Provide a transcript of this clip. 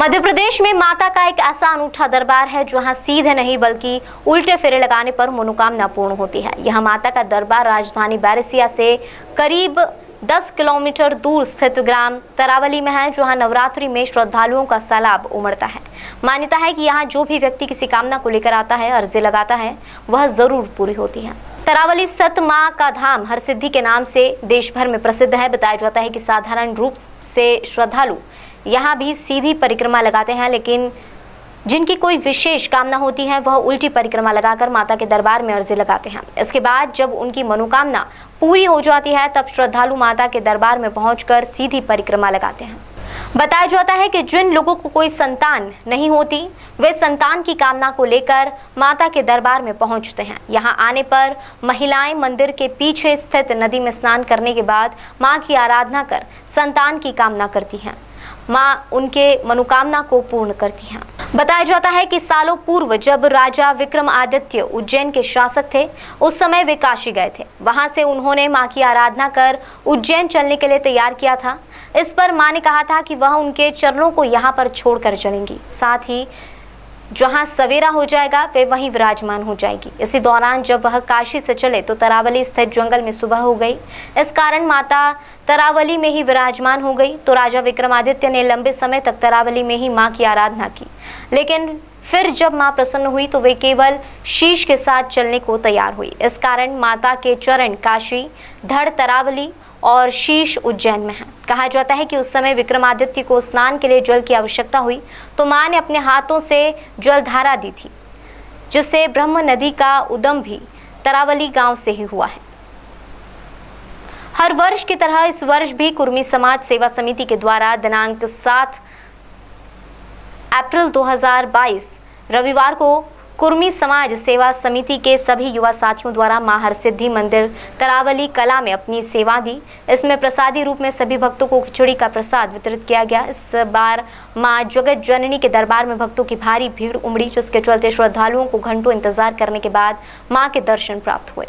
मध्य प्रदेश में माता का एक ऐसा अनूठा दरबार है जहां सीधे नहीं बल्कि उल्टे फेरे लगाने पर मनोकामना पूर्ण होती है। यह माता का दरबार राजधानी बैरसिया से करीब 10 किलोमीटर दूर स्थित ग्राम तरावली में है, जहां नवरात्रि में श्रद्धालुओं का सैलाब उमड़ता है। मान्यता है कि यहाँ जो भी व्यक्ति किसी कामना को लेकर आता है, अर्जी लगाता है, वह जरूर पूरी होती है। तरावली स्थित मां का धाम हरसिद्धि के नाम से देश भर में प्रसिद्ध है। बताया जाता है कि साधारण रूप से श्रद्धालु यहाँ भी सीधी परिक्रमा लगाते हैं, लेकिन जिनकी कोई विशेष कामना होती है वह उल्टी परिक्रमा लगाकर माता के दरबार में अर्जी लगाते हैं। इसके बाद जब उनकी मनोकामना पूरी हो जाती है तब श्रद्धालु माता के दरबार में पहुंचकर सीधी परिक्रमा लगाते हैं। बताया जाता है कि जिन लोगों को कोई संतान नहीं होती वे संतान की कामना को लेकर माता के दरबार में पहुंचते हैं। यहां आने पर महिलाएं मंदिर के पीछे स्थित नदी में स्नान करने के बाद मां की आराधना कर संतान की कामना करती हैं। मां उनके मनोकामना को पूर्ण करती हैं। बताया जाता है कि सालों पूर्व जब राजा विक्रमादित्य उज्जैन के शासक थे, उस समय वे काशी गए थे। वहां से उन्होंने मां की आराधना कर उज्जैन चलने के लिए तैयार किया था। इस पर मां ने कहा था कि वह उनके चरणों को यहाँ पर छोड़कर चलेंगी, साथ ही जहां सवेरा हो जाएगा वे वहीं विराजमान हो जाएगी। इसी दौरान जब वह काशी से चले तो तरावली स्थित जंगल में सुबह हो गई। इस कारण माता तरावली में ही विराजमान हो गई। तो राजा विक्रमादित्य ने लंबे समय तक तरावली में ही मां की आराधना की, लेकिन फिर जब मां प्रसन्न हुई तो वे केवल शीश के साथ चलने को तैयार हुई। इस कारण माता के चरण काशी, धड़ तरावली और शीश उज्जैन में है। कहा जाता है कि उस समय विक्रमादित्य को स्नान के लिए जल की आवश्यकता हुई तो मां ने अपने हाथों से जल धारा दी थी, जिससे ब्रह्म नदी का उद्गम भी तरावली गांव से ही हुआ है। हर वर्ष की तरह इस वर्ष भी कुर्मी समाज सेवा समिति के द्वारा दिनांक 7 अप्रैल 2022 रविवार को कुर्मी समाज सेवा समिति के सभी युवा साथियों द्वारा मां हरसिद्धि मंदिर तरावली कला में अपनी सेवा दी। इसमें प्रसादी रूप में सभी भक्तों को खिचड़ी का प्रसाद वितरित किया गया। इस बार मां जगत जननी के दरबार में भक्तों की भारी भीड़ उमड़ी, जिसके चलते श्रद्धालुओं को घंटों इंतजार करने के बाद मां के दर्शन प्राप्त हुए।